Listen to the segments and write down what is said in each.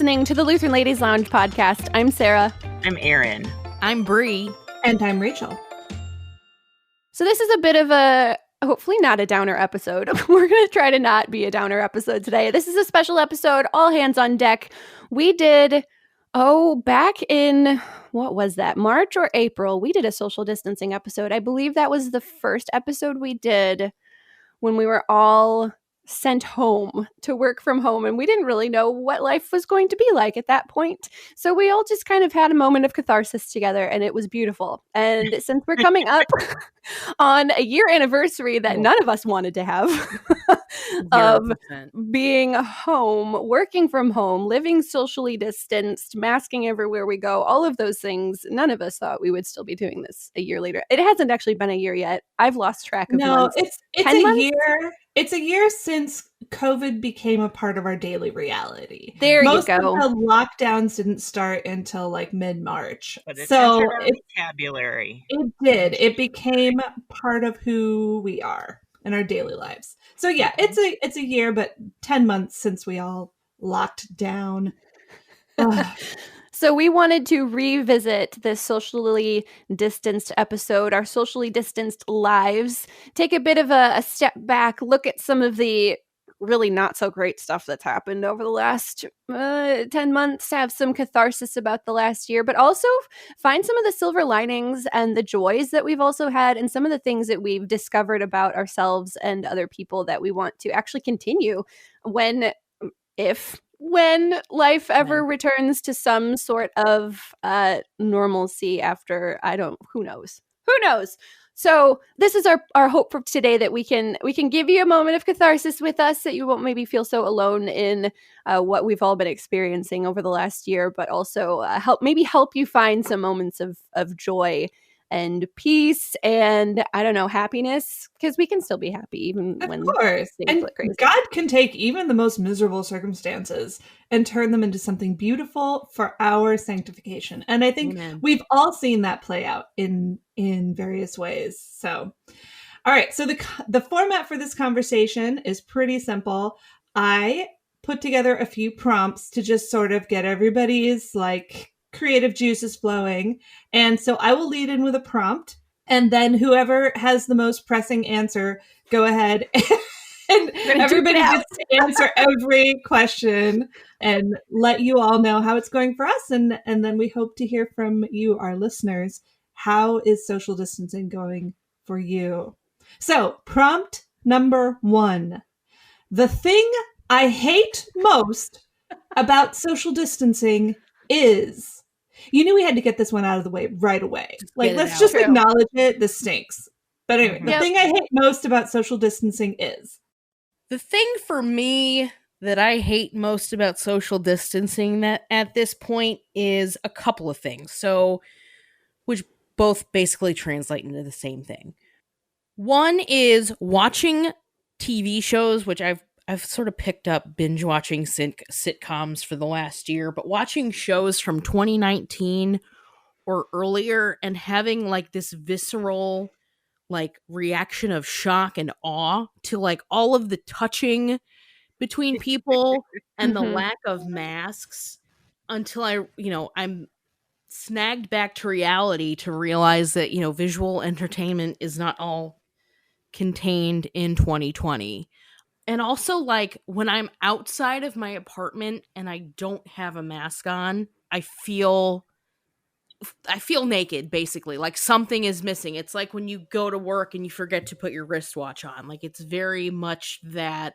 listening to the Lutheran Ladies Lounge podcast. I'm Sarah. I'm Erin. I'm Bree. And I'm Rachel. So this is a bit of a, hopefully not a downer episode. We're going to try to not be a downer episode today. This is a special episode, all hands on deck. We did, back in, what was that, March or April, we did a social distancing episode. I believe that was the first episode we did when we were all sent home to work from home, and we didn't really know what life was going to be like at that point. So we all just kind of had a moment of catharsis together, and it was beautiful. And since we're coming up on a year anniversary that none of us wanted to have of 0%. being home, working from home, living socially distanced, masking everywhere we go, all of those things, none of us thought we would still be doing this a year later. It hasn't actually been a year yet. I've lost track of months. It's 10 a months? year. It's a year since COVID became a part of our daily reality. There Most you go. of the lockdowns didn't start until like mid-March. But it So entered our vocabulary. it did. It became part of who we are in our daily lives. So yeah, it's a year, but 10 months since we all locked down. Ugh. So we wanted to revisit this socially distanced episode, our socially distanced lives, take a bit of a step back, look at some of the really not so great stuff that's happened over the last 10 months, have some catharsis about the last year, but also find some of the silver linings and the joys that we've also had and some of the things that we've discovered about ourselves and other people that we want to actually continue when life ever returns to some sort of normalcy after, who knows? So this is our hope for today, that we can give you a moment of catharsis with us, that you won't maybe feel so alone in what we've all been experiencing over the last year, but also help you find some moments of joy and peace and, happiness, because we can still be happy even when course. things And look crazy. God can take even the most miserable circumstances and turn them into something beautiful for our sanctification. And I think we've all seen that play out in various ways. So, all right. So the format for this conversation is pretty simple. I put together a few prompts to just sort of get everybody's creative juices flowing. And so I will lead in with a prompt, and then whoever has the most pressing answer, go ahead and everybody gets to answer every question and let you all know how it's going for us. And then we hope to hear from you, our listeners. How is social distancing going for you? So prompt number 1, the thing I hate most about social distancing is... You knew we had to get this one out of the way right away. Let's just acknowledge it. This stinks. But anyway, the thing I hate most about social distancing is... The thing for me that I hate most about social distancing that at this point is a couple of things. So, which both basically translate into the same thing. One is watching TV shows, which I've sort of picked up binge watching sitcoms for the last year, but watching shows from 2019 or earlier and having this visceral reaction of shock and awe to all of the touching between people and the lack of masks until I'm snagged back to reality to realize that, visual entertainment is not all contained in 2020. And also, when I'm outside of my apartment and I don't have a mask on, I feel naked, basically. Something is missing. It's like when you go to work and you forget to put your wristwatch on. It's very much that.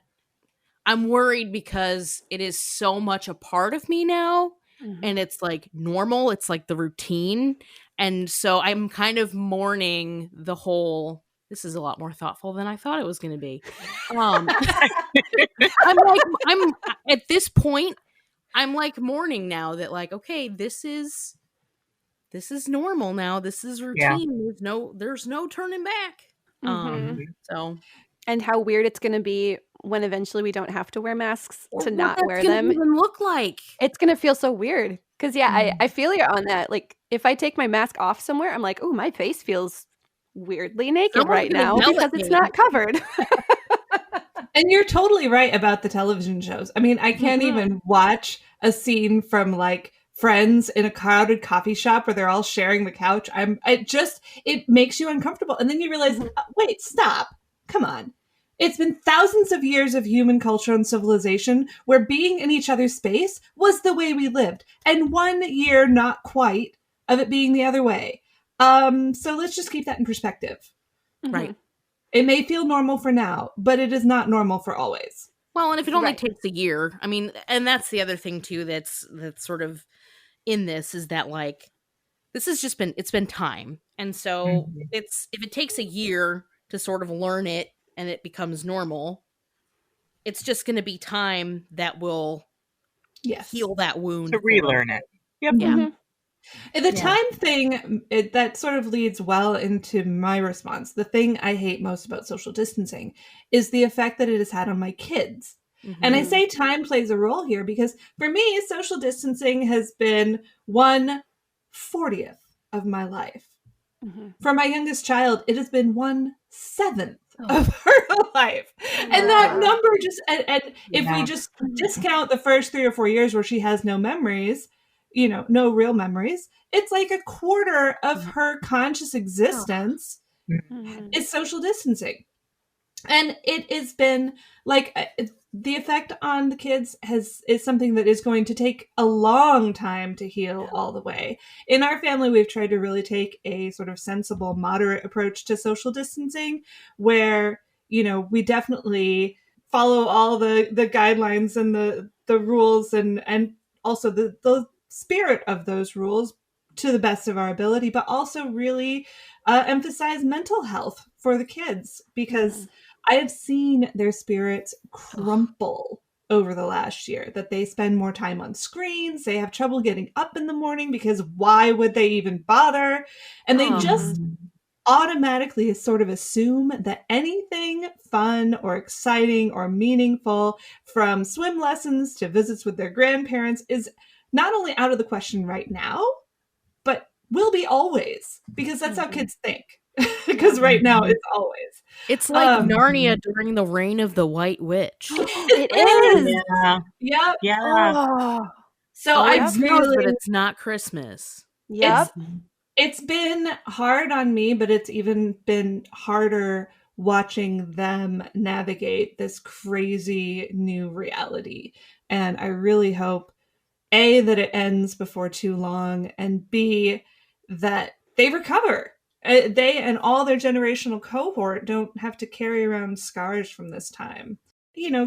I'm worried because it is so much a part of me now. Mm-hmm. And it's normal. It's the routine. And so I'm kind of mourning the whole... This is a lot more thoughtful than I thought it was going to be. I'm at this point, I'm mourning now that okay, this is normal now. This is routine. Yeah. There's no turning back. So, and how weird it's going to be when eventually we don't have to wear masks to not wear them. Even look like it's going to feel so weird. Because I feel you on that. If I take my mask off somewhere, I'm oh, my face feels weirdly naked right now because it's not covered. And you're totally right about the television shows. I mean, I can't even watch a scene from like Friends in a crowded coffee shop where they're all sharing the couch. It makes you uncomfortable. And then you realize, wait, stop. Come on. It's been thousands of years of human culture and civilization where being in each other's space was the way we lived. And 1 year, not quite, of it being the other way. So let's just keep that in perspective. Right. It may feel normal for now, but it is not normal for always. Well, and if it only takes a year, I mean, and that's the other thing too that's sort of in this is that like this has just it's been time. And so if it takes a year to sort of learn it and it becomes normal, it's just going to be time that will heal that wound. To relearn it. Yep. Yeah. The time thing, that sort of leads well into my response. The thing I hate most about social distancing is the effect that it has had on my kids. And I say time plays a role here because for me, social distancing has been 1/40th of my life. For my youngest child, it has been 1/7 of her life. And that number just, and if we just discount the first 3 or 4 years where she has no memories, no real memories, it's like a quarter of her conscious existence is social distancing. And it has been like the effect on the kids is something that is going to take a long time to heal all the way. In our family, we've tried to really take a sort of sensible, moderate approach to social distancing where, we definitely follow all the guidelines and the rules and also the spirit of those rules to the best of our ability, but also really emphasize mental health for the kids because I have seen their spirits crumple over the last year, that they spend more time on screens. They have trouble getting up in the morning because why would they even bother? And they just automatically sort of assume that anything fun or exciting or meaningful, from swim lessons to visits with their grandparents, is not only out of the question right now, but will be always, because that's how kids think. Because right now it's always. It's like Narnia during the reign of the White Witch. It is. Yeah. Yeah. Oh. So I really, but it's not Christmas. Yep. It's been hard on me, but it's even been harder watching them navigate this crazy new reality. And I really hope, A, that it ends before too long, and B, that they recover. They and all their generational cohort don't have to carry around scars from this time.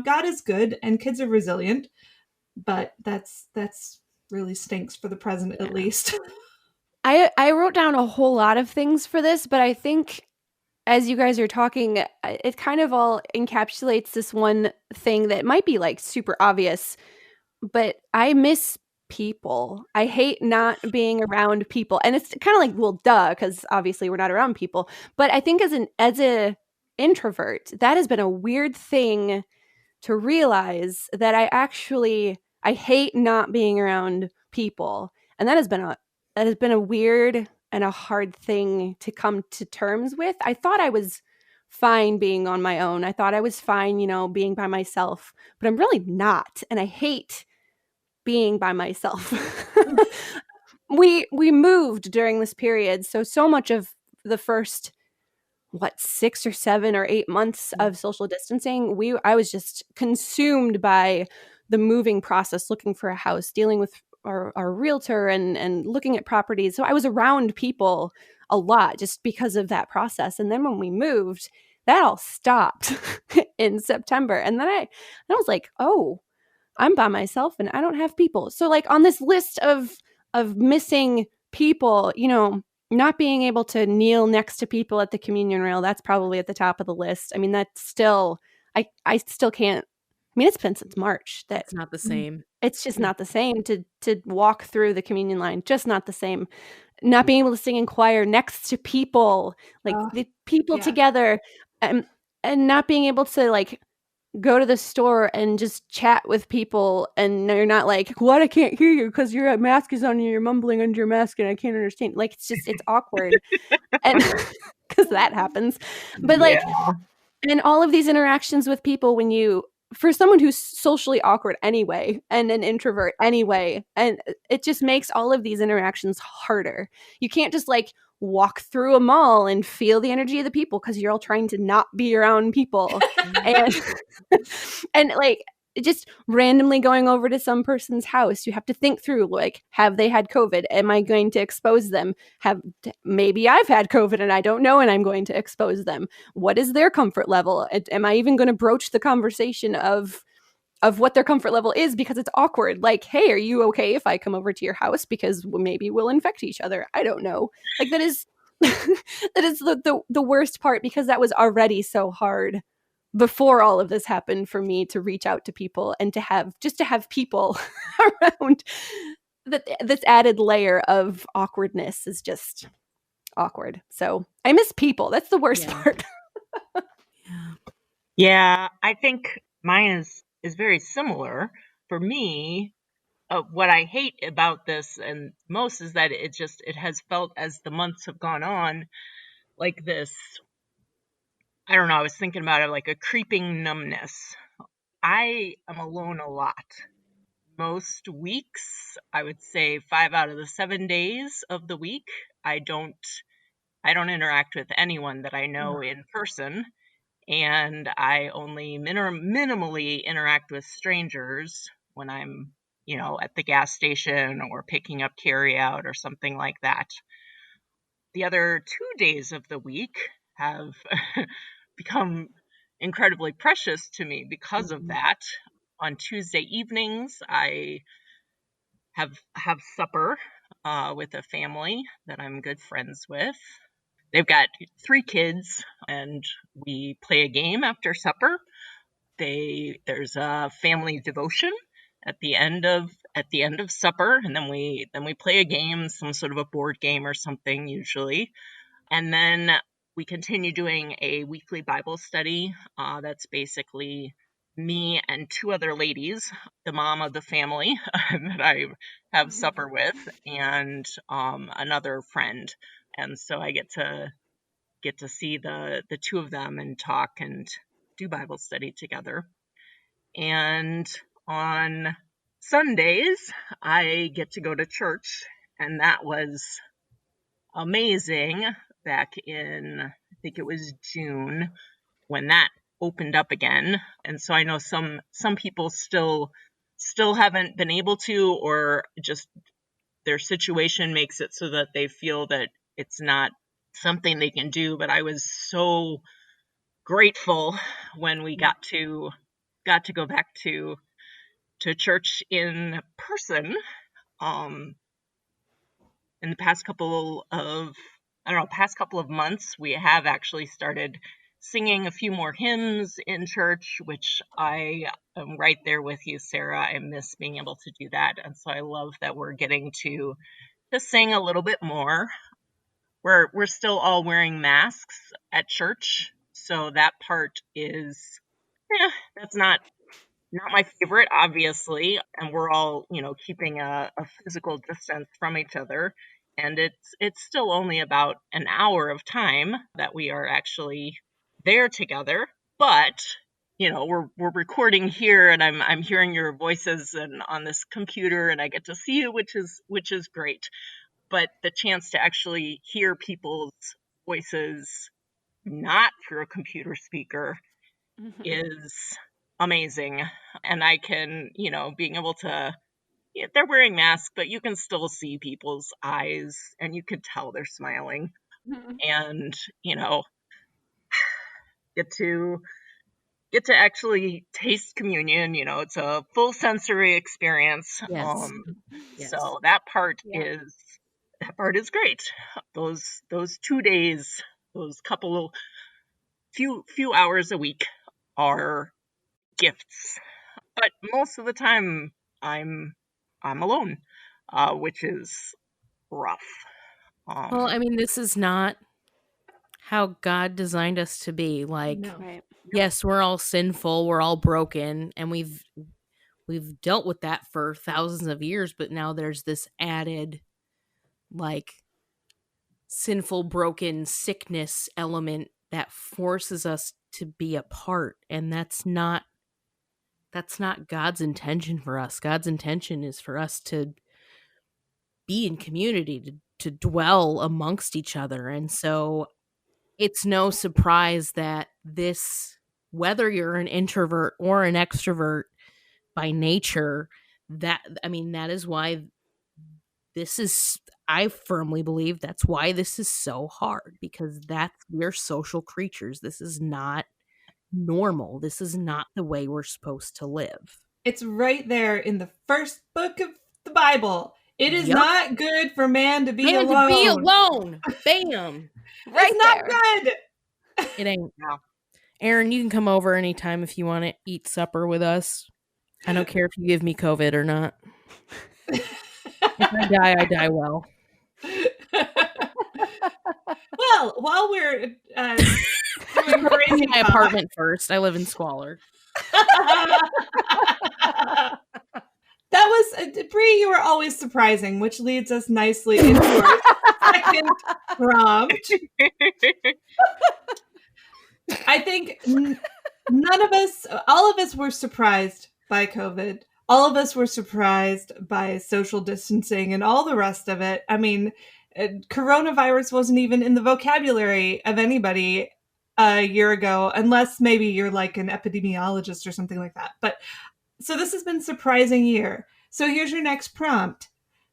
God is good and kids are resilient, but that's really stinks for the present, at least. I wrote down a whole lot of things for this, but I think as you guys are talking, it kind of all encapsulates this one thing that might be like super obvious, but I miss people. I hate not being around people. And it's kind of like, well, duh, because obviously we're not around people. But I think as a introvert, that has been a weird thing to realize, that I hate not being around people. And that has been a weird and a hard thing to come to terms with. I thought I was fine being on my own. I thought I was fine, being by myself, but I'm really not. And I hate being by myself. We moved during this period, so much of the first 6 or 7 or 8 months of social distancing, I was just consumed by the moving process, looking for a house, dealing with our realtor and looking at properties. So I was around people a lot just because of that process. And then when we moved, that all stopped in September. And then I was like, oh, I'm by myself and I don't have people. So like on this list of missing people, not being able to kneel next to people at the communion rail, that's probably at the top of the list. I mean, that's still, I still can't. I mean, it's been since March. That's not the same. It's just not the same to walk through the communion line. Just not the same. Not being able to sing in choir next to people, like the people together, and not being able to like go to the store and just chat with people, and you're not like, what, I can't hear you because your mask is on and you're mumbling under your mask and I can't understand. Like it's awkward, and because that happens. But like And all of these interactions with people, for someone who's socially awkward anyway, and an introvert anyway, and it just makes all of these interactions harder. You can't just like walk through a mall and feel the energy of the people because you're all trying to not be around people. and and like just randomly going over to some person's house, you have to think through, like, have they had COVID? Am I going to expose them? Maybe I've had COVID and I don't know, and I'm going to expose them. What is their comfort level? Am I even going to broach the conversation of what their comfort level is, because it's awkward? Like, hey, are you okay if I come over to your house, because maybe we'll infect each other? I don't know. Like, that is that is the worst part, because that was already so hard before all of this happened for me to reach out to people and to have people around. This added layer of awkwardness is just awkward. So I miss people. That's the worst part. Yeah, I think mine is very similar. For me, what I hate about this and most is that it has felt, as the months have gone on, like this, I don't know, I was thinking about it like a creeping numbness. I am alone a lot. Most weeks, I would say 5 out of the 7 days of the week, I don't interact with anyone that I know in person, and I only minimally interact with strangers when I'm, at the gas station or picking up carryout or something like that. The other 2 days of the week have become incredibly precious to me because of that. On Tuesday evenings, I have supper with a family that I'm good friends with. They've got 3 kids, and we play a game after supper. There's a family devotion at the end of supper, and then we play a game, some sort of a board game or something usually. And then we continue doing a weekly Bible study. That's basically me and 2 other ladies, the mom of the family that I have supper with, and another friend. And so I get to see the 2 of them and talk and do Bible study together. And on Sundays, I get to go to church, and that was amazing back in, I think it was June, when that opened up again. And so I know some people still haven't been able to, or just their situation makes it so that they feel that it's not something they can do. But I was so grateful when we got to go back to church in person. In the past couple of months, we have actually started singing a few more hymns in church, which I am right there with you, Sarah. I miss being able to do that. And so I love that we're getting to sing a little bit more. We're still all wearing masks at church, so that part is, that's not my favorite, obviously, and we're all, keeping a physical distance from each other. And it's still only about an hour of time that we are actually there together. But, we're recording here, and I'm hearing your voices and on this computer, and I get to see you, which is great. But the chance to actually hear people's voices not through a computer speaker is amazing. And I can, being able to, they're wearing masks, but you can still see people's eyes, and you can tell they're smiling. And, get to actually taste communion. It's a full sensory experience. Yes. So that part is great. Those 2 days, those few hours a week are gifts. But most of the time I'm alone, which is rough. Well, I mean, this is not how God designed us to be. Like, Right. yes, we're all sinful, we're all broken, and we've dealt with that for thousands of years, but now there's this added, like, sinful, broken sickness element that forces us to be apart, and that's not God's intention for us. God's intention is for us to be in community, to dwell amongst each other. And so it's no surprise that whether you're an introvert or an extrovert by nature, that is why I firmly believe that's why this is so hard, because we're social creatures. This is not normal. This is not the way we're supposed to live. It's right there in the first book of the Bible. It is not good for man to be alone. To be alone. Bam. Right, it's not good. It ain't. No. Erin, you can come over anytime if you want to eat supper with us. I don't care if you give me COVID or not. If I die well. Well, while we're doing my apartment first, I live in squalor. That was Bree. You were always surprising, which leads us nicely into our second prompt. I think all of us were surprised by COVID. All of us were surprised by social distancing and all the rest of it. I mean, coronavirus wasn't even in the vocabulary of anybody a year ago, unless maybe you're like an epidemiologist or something like that. But so this has been a surprising year. So here's your next prompt.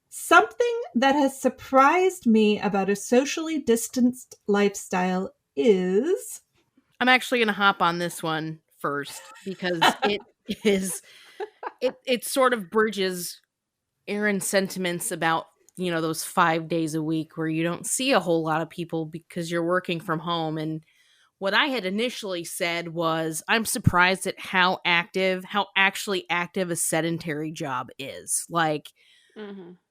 Something that has surprised me about a socially distanced lifestyle is... I'm actually going to hop on this one first because it sort of bridges Erin's sentiments about, those 5 days a week where you don't see a whole lot of people because you're working from home. And what I had initially said was, I'm surprised at how actually active a sedentary job is. Like,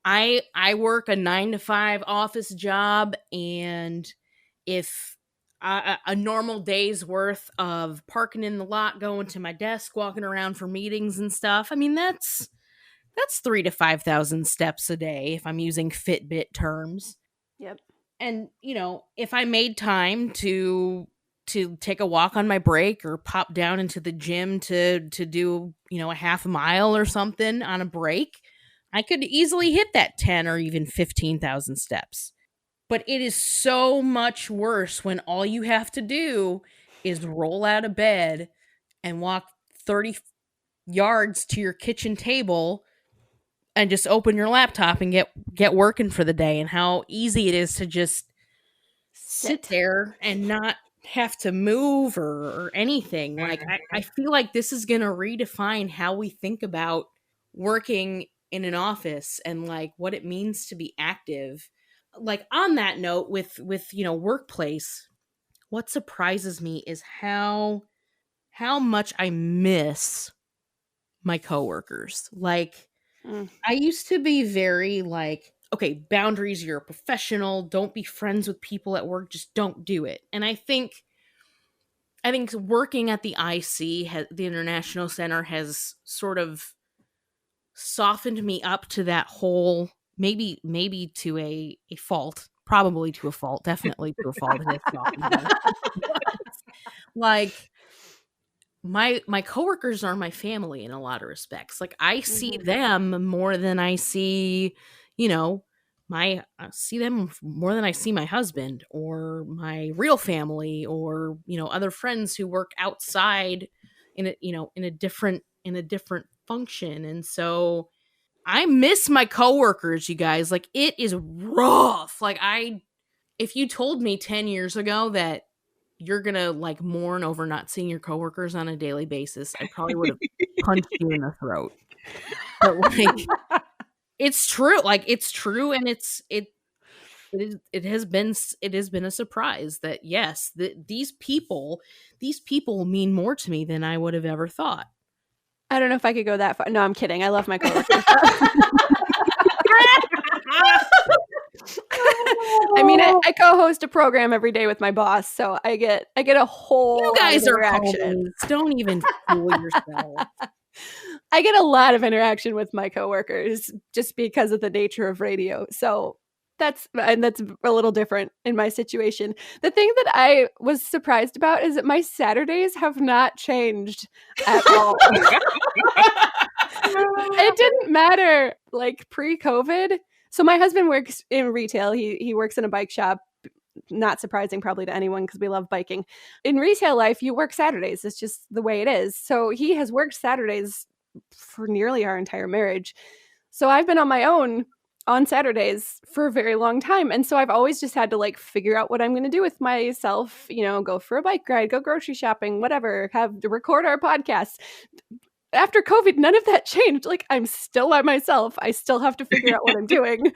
I work a 9-to-5 office job, and if a normal day's worth of parking in the lot, going to my desk, walking around for meetings and stuff, I mean, that's 3,000 to 5,000 steps a day if I'm using Fitbit terms. Yep. And, if I made time to take a walk on my break or pop down into the gym to do, a half a mile or something on a break, I could easily hit that 10 or even 15,000 steps. But it is so much worse when all you have to do is roll out of bed and walk 30 yards to your kitchen table and just open your laptop and get working for the day, and how easy it is to just sit there and not have to move or anything. Like, I feel like this is going to redefine how we think about working in an office and like what it means to be active. Like, on that note, with workplace, what surprises me is how much I miss my coworkers. Like, I used to be very like, okay, boundaries, you're a professional, don't be friends with people at work, just don't do it. And I think working at the IC, the International Center, has sort of softened me up to that whole, maybe to a fault, probably to a fault, definitely to a fault. It has softened me. Like, my coworkers are my family in a lot of respects. Like, I see them more than I see, I see them more than I see my husband or my real family or, other friends who work outside in a different function. And so I miss my coworkers, you guys. Like, it is rough. Like, if you told me 10 years ago that you're going to like mourn over not seeing your coworkers on a daily basis, I probably would have punched you in the throat. But like, it's true. Like, it's true. And it has been a surprise that yes, these people mean more to me than I would have ever thought. I don't know if I could go that far. No, I'm kidding. I love my coworkers. I mean, I co-host a program every day with my boss, so I get a whole you guys lot of are interaction. Don't even fool yourself. I get a lot of interaction with my coworkers just because of the nature of radio. So That's a little different in my situation. The thing that I was surprised about is that my Saturdays have not changed at all. It didn't matter like pre-COVID. So my husband works in retail. He works in a bike shop. Not surprising probably to anyone because we love biking. In retail life, you work Saturdays. It's just the way it is. So he has worked Saturdays for nearly our entire marriage. So I've been on my own on Saturdays for a very long time. And so I've always just had to like figure out what I'm going to do with myself, go for a bike ride, go grocery shopping, whatever, have to record our podcast. After COVID, none of that changed. Like I'm still by myself. I still have to figure out what I'm doing.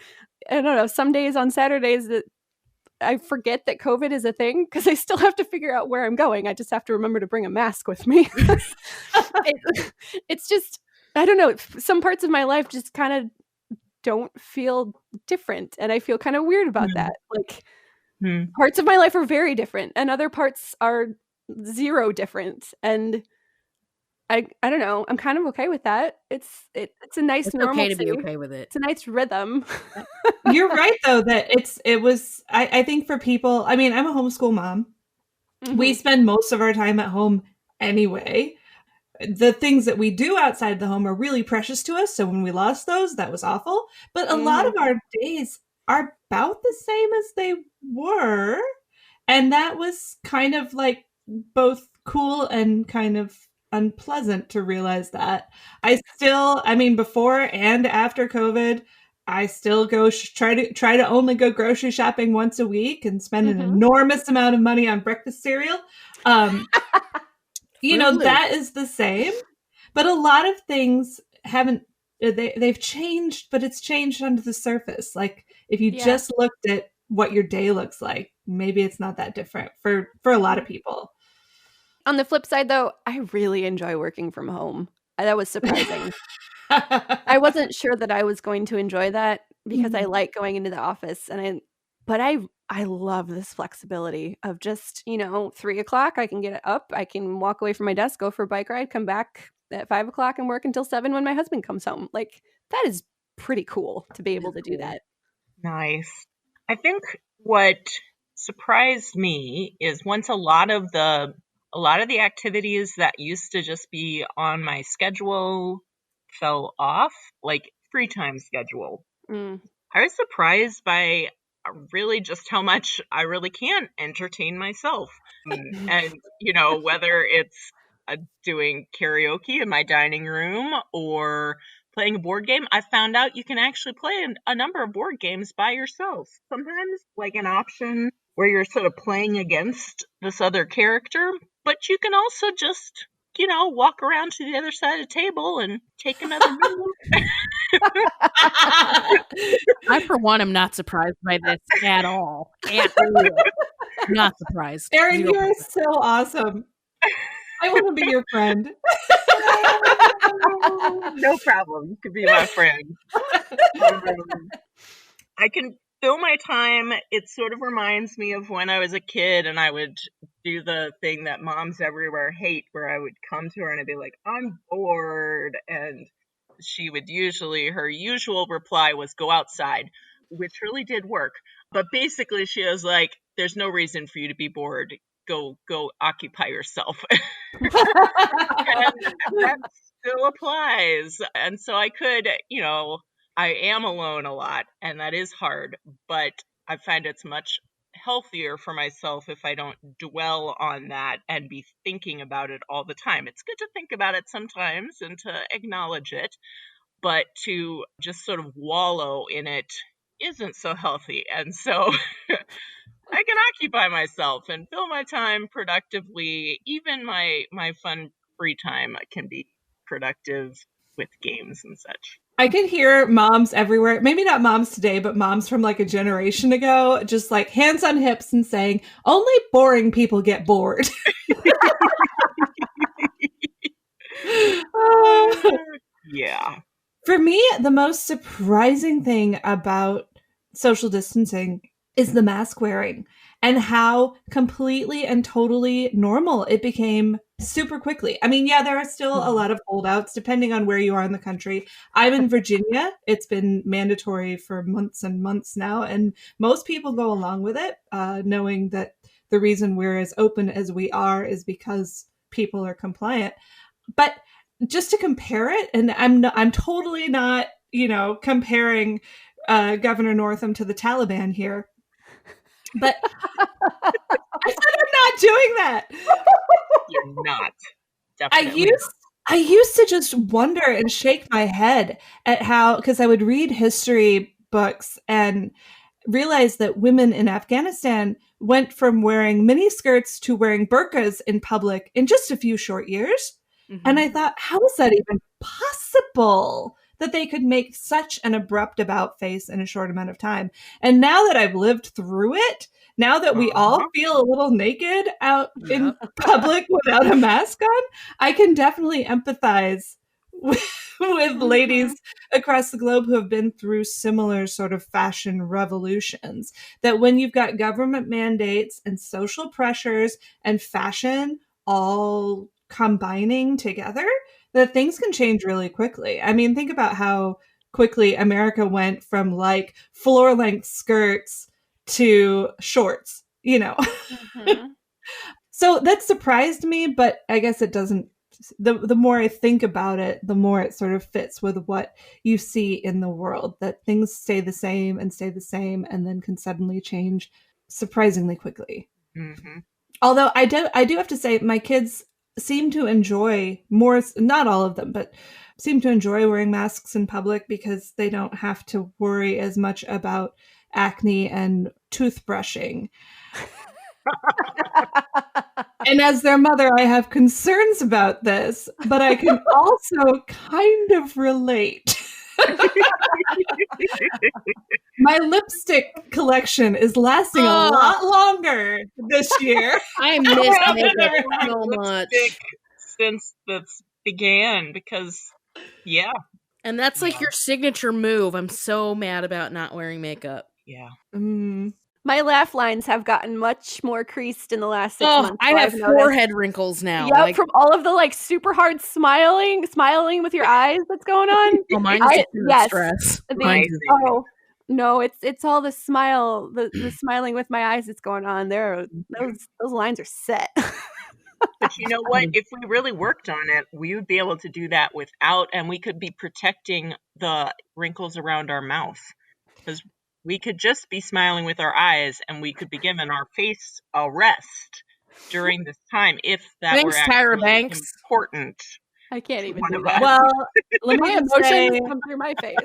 I don't know. Some days on Saturdays that I forget that COVID is a thing because I still have to figure out where I'm going. I just have to remember to bring a mask with me. It's just, I don't know. Some parts of my life just kind of don't feel different. And I feel kind of weird about that. Like parts of my life are very different and other parts are zero different. And I don't know. I'm kind of okay with that. It's a nice normalcy. Okay to be okay with it. It's a nice rhythm. You're right though that it was. I think for people. I mean, I'm a homeschool mom. Mm-hmm. We spend most of our time at home anyway. The things that we do outside the home are really precious to us. So when we lost those, that was awful. But a lot of our days are about the same as they were, and that was kind of like both cool and kind of unpleasant to realize that. Before and after COVID, I still go try to only go grocery shopping once a week and spend an enormous amount of money on breakfast cereal. That is the same, but a lot of things they've changed, but it's changed under the surface. Like if you just looked at what your day looks like, maybe it's not that different for a lot of people. On the flip side, though, I really enjoy working from home. That was surprising. I wasn't sure that I was going to enjoy that because I like going into the office, but I love this flexibility of just 3:00. I can get up, I can walk away from my desk, go for a bike ride, come back at 5:00 and work until 7 when my husband comes home. Like that is pretty cool to be able to do that. Nice. I think what surprised me is once a lot of the activities that used to just be on my schedule fell off, like free time schedule. I was surprised by really just how much I really can entertain myself. And, whether it's doing karaoke in my dining room or playing a board game, I found out you can actually play a number of board games by yourself. Sometimes like an option where you're sort of playing against this other character, but you can also just, walk around to the other side of the table and take another move. I, for one, am not surprised by this at all. Not surprised. Erin, you are so awesome. I want to be your friend. No problem. You could be my friend. I can fill my time. It sort of reminds me of when I was a kid and I would do the thing that moms everywhere hate, where I would come to her and I'd be like, I'm bored. And she would her usual reply was go outside, which really did work. But basically she was like, there's no reason for you to be bored. Go occupy yourself. And that still applies. And so I could, I am alone a lot and that is hard, but I find it's much healthier for myself if I don't dwell on that and be thinking about it all the time. It's good to think about it sometimes and to acknowledge it, but to just sort of wallow in it isn't so healthy. And so I can occupy myself and fill my time productively. Even my fun free time can be productive with games and such. I could hear moms everywhere, maybe not moms today, but moms from like a generation ago, just like hands on hips and saying, only boring people get bored. Yeah. For me, the most surprising thing about social distancing is the mask wearing and how completely and totally normal it became super quickly. I mean, yeah, there are still a lot of holdouts depending on where you are in the country. I'm in Virginia. It's been mandatory for months and months now, and most people go along with it, knowing that the reason we're as open as we are is because people are compliant. But just to compare it, and I'm totally not, comparing Governor Northam to the Taliban here, but I said I'm not doing that. You're not. Definitely. I used to just wonder and shake my head at how, because I would read history books and realize that women in Afghanistan went from wearing miniskirts to wearing burqas in public in just a few short years. Mm-hmm. And I thought, how is that even possible that they could make such an abrupt about face in a short amount of time? And now that I've lived through it, now that we all feel a little naked out in public without a mask on, I can definitely empathize with ladies across the globe who have been through similar sort of fashion revolutions. That when you've got government mandates and social pressures and fashion all combining together, that things can change really quickly. I mean, think about how quickly America went from like floor-length skirts to shorts, So that surprised me, but I guess it doesn't. The more I think about it, the more it sort of fits with what you see in the world, that things stay the same and then can suddenly change surprisingly quickly. Mm-hmm. Although I do have to say, my kids seem to enjoy more, not all of them, but seem to enjoy wearing masks in public because they don't have to worry as much about acne and toothbrushing. And as their mother, I have concerns about this, but I can also kind of relate. My lipstick collection is lasting a lot longer this year. I miss makeup so much since this began because, yeah. And that's like your signature move. I'm so mad about not wearing makeup. Yeah. My laugh lines have gotten much more creased in the last 6 months. I have forehead wrinkles now. Yep, from all of the like super hard smiling with your eyes that's going on. Oh, mine is stress. No, it's all the smile, the smiling with my eyes that's going on. Those lines are set. But you know what? If we really worked on it, we would be able to do that without, and we could be protecting the wrinkles around our mouth. Because we could just be smiling with our eyes, and we could be giving our face a rest during this time if that were actually important. I can't even do that. Well, let me emotions come through my face.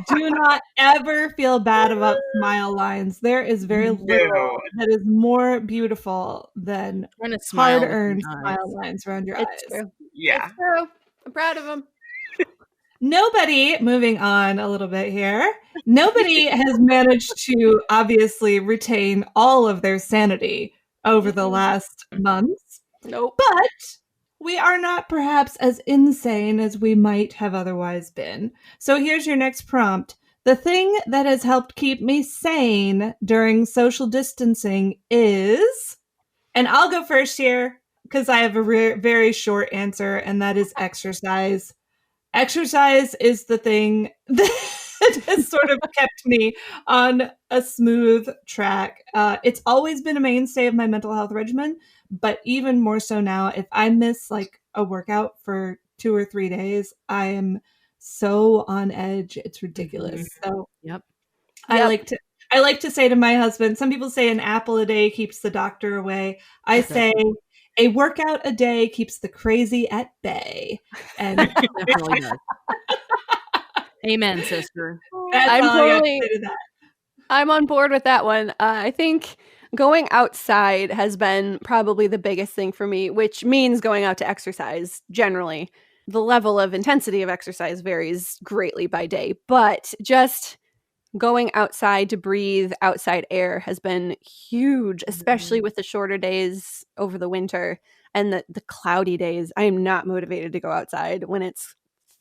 Do not ever feel bad about smile lines. There is very little that is more beautiful than hard-earned smile lines around your eyes. True. Yeah. It's true. I'm proud of them. Nobody, moving on a little bit here, nobody has managed to obviously retain all of their sanity over the last months. Nope. But we are not perhaps as insane as we might have otherwise been. So here's your next prompt. The thing that has helped keep me sane during social distancing is, and I'll go first here because I have a very short answer, and that is exercise. Exercise is the thing that has sort of kept me on a smooth track. It's always been a mainstay of my mental health regimen, but even more so now, if I miss like a workout for 2 or 3 days, I am so on edge. It's ridiculous. So I like to say to my husband, some people say an apple a day keeps the doctor away. I say a workout a day keeps the crazy at bay. And definitely does. Amen, sister. I'm on board with that one. I think going outside has been probably the biggest thing for me, which means going out to exercise generally. The level of intensity of exercise varies greatly by day, but just going outside to breathe outside air has been huge, especially with the shorter days over the winter and the cloudy days. I am not motivated to go outside when it's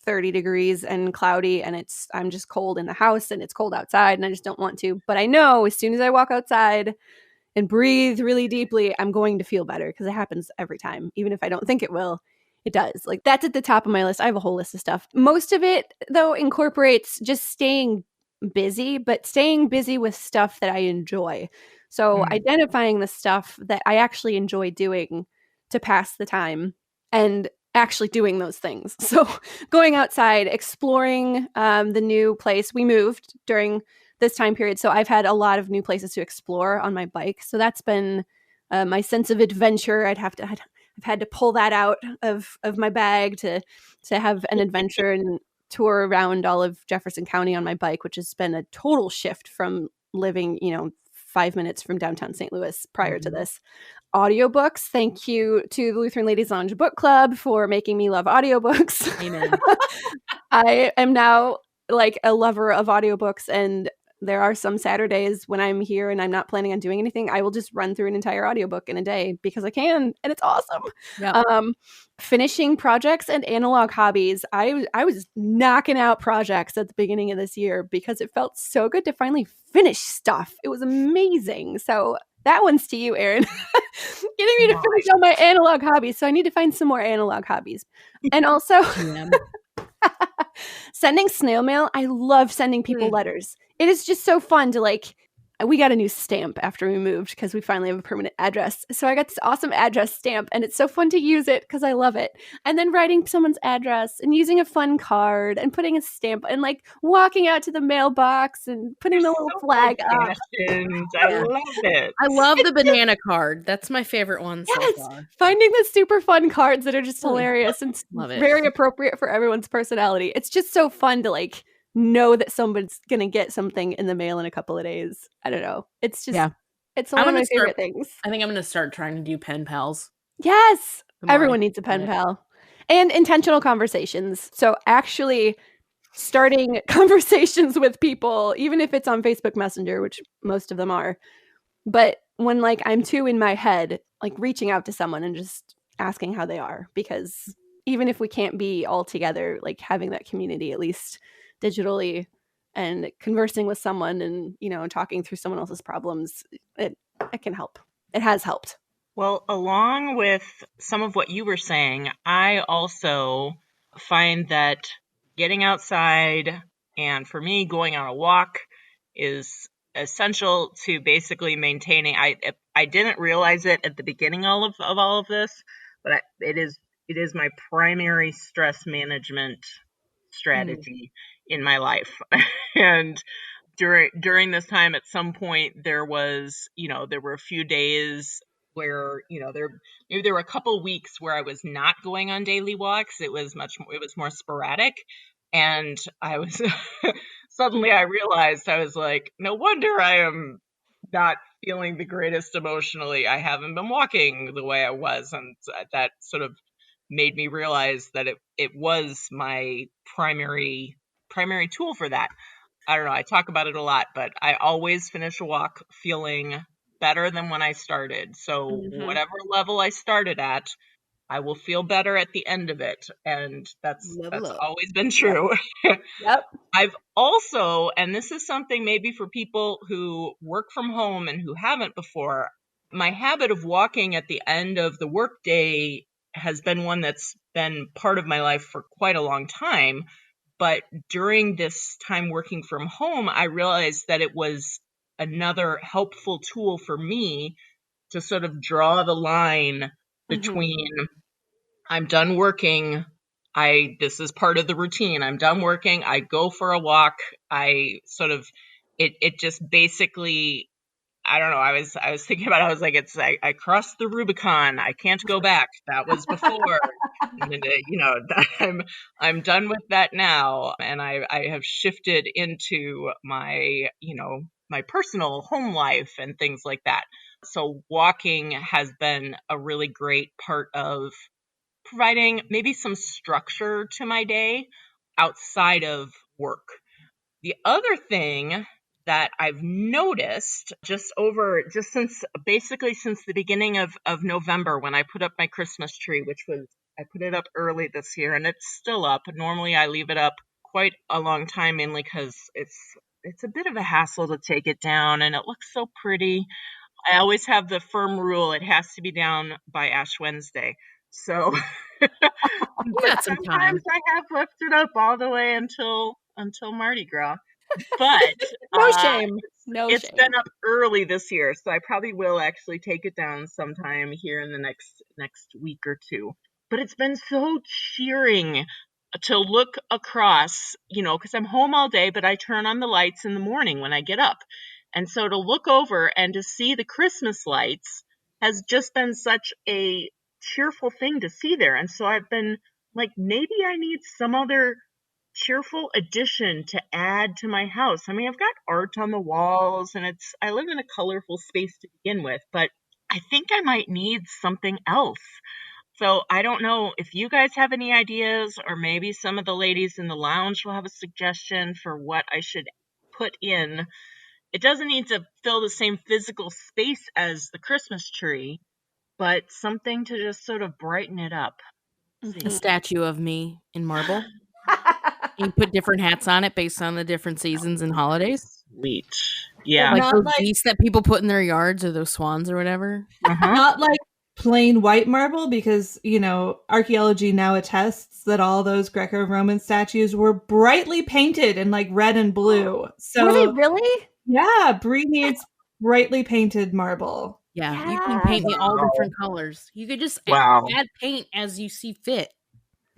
30 degrees and cloudy and I'm just cold in the house and it's cold outside and I just don't want to. But I know as soon as I walk outside, and breathe really deeply, I'm going to feel better, because it happens every time. Even if I don't think it will, it does. Like, that's at the top of my list. I have a whole list of stuff. Most of it, though, incorporates just staying busy, but staying busy with stuff that I enjoy. So identifying the stuff that I actually enjoy doing to pass the time and actually doing those things. So going outside, exploring the new place. We moved during this time period, so I've had a lot of new places to explore on my bike. So that's been my sense of adventure. I've had to pull that out of my bag to have an adventure and tour around all of Jefferson County on my bike, which has been a total shift from living, 5 minutes from downtown St. Louis prior to this. Audiobooks. Thank you to the Lutheran Ladies Lounge Book Club for making me love audiobooks. Amen. I am now like a lover of audiobooks, and there are some Saturdays when I'm here and I'm not planning on doing anything, I will just run through an entire audiobook in a day because I can, and it's awesome. Yep. Finishing projects and analog hobbies. I was knocking out projects at the beginning of this year because it felt so good to finally finish stuff. It was amazing. So that one's to you, Erin. Getting me to finish all my analog hobbies. So I need to find some more analog hobbies. And also sending snail mail. I love sending people letters. It is just so fun to we got a new stamp after we moved because we finally have a permanent address. So I got this awesome address stamp, and it's so fun to use it because I love it. And then writing someone's address and using a fun card and putting a stamp and walking out to the mailbox and putting the little flag up. I love it. I love the banana card. That's my favorite one so far. Finding the super fun cards that are just hilarious and love it. Very appropriate for everyone's personality. It's just so fun to know that someone's gonna get something in the mail in a couple of days. I don't know. It's just it's one of my favorite things. I think I'm gonna start trying to do pen pals. Yes. Everyone needs a pen pal. And intentional conversations. So actually starting conversations with people, even if it's on Facebook Messenger, which most of them are. But when I'm too in my head, reaching out to someone and just asking how they are, because even if we can't be all together, having that community, at least digitally, and conversing with someone and, talking through someone else's problems, it can help. It has helped. Well, along with some of what you were saying, I also find that getting outside, and for me, going on a walk, is essential to basically maintaining. I didn't realize it at the beginning of all of this, but it is my primary stress management strategy in my life. And during this time, at some point, there were a few days where, there were a couple weeks where I was not going on daily walks. It was more sporadic. And I was suddenly I realized, I was like, no wonder I am not feeling the greatest emotionally. I haven't been walking the way I was. And that sort of made me realize that it was my primary tool for that. I don't know. I talk about it a lot, but I always finish a walk feeling better than when I started. So whatever level I started at, I will feel better at the end of it. And that's always been true. Yep. I've also, and this is something maybe for people who work from home and who haven't before, my habit of walking at the end of the workday has been one that's been part of my life for quite a long time. But during this time working from home, I realized that it was another helpful tool for me to sort of draw the line between I'm done working. This is part of the routine. I'm done working. I go for a walk. It just basically, I don't know. I was thinking about it. I was like, I crossed the Rubicon. I can't go back. That was before. And, I'm done with that now. And I have shifted into my, my personal home life and things like that. So walking has been a really great part of providing maybe some structure to my day outside of work. The other thing that I've noticed since the beginning of November, when I put up my Christmas tree, I put it up early this year and it's still up. Normally I leave it up quite a long time, mainly because it's a bit of a hassle to take it down and it looks so pretty. I always have the firm rule it has to be down by Ash Wednesday. So but some time. sometimes I have left it up all the way until Mardi Gras. But No shame. It's shame. been up early this year, so I probably will actually take it down sometime here in the next week or two. But it's been so cheering to look across, because I'm home all day, but I turn on the lights in the morning when I get up. And so to look over and to see the Christmas lights has just been such a cheerful thing to see there. And so I've been like, maybe I need some other cheerful addition to add to my house. I mean, I've got art on the walls and I live in a colorful space to begin with, but I think I might need something else. So I don't know if you guys have any ideas, or maybe some of the ladies in the lounge will have a suggestion for what I should put in. It doesn't need to fill the same physical space as the Christmas tree, but something to just sort of brighten it up. A statue of me in marble. You put different hats on it based on the different seasons and holidays. Sweet. Yeah. Like those geese that people put in their yards, or those swans or whatever. Not like plain white marble, because, archaeology now attests that all those Greco-Roman statues were brightly painted in like red and blue. So were they really? Yeah, Brie needs brightly painted marble. Yeah, you can paint me all different colors. You could just add paint as you see fit.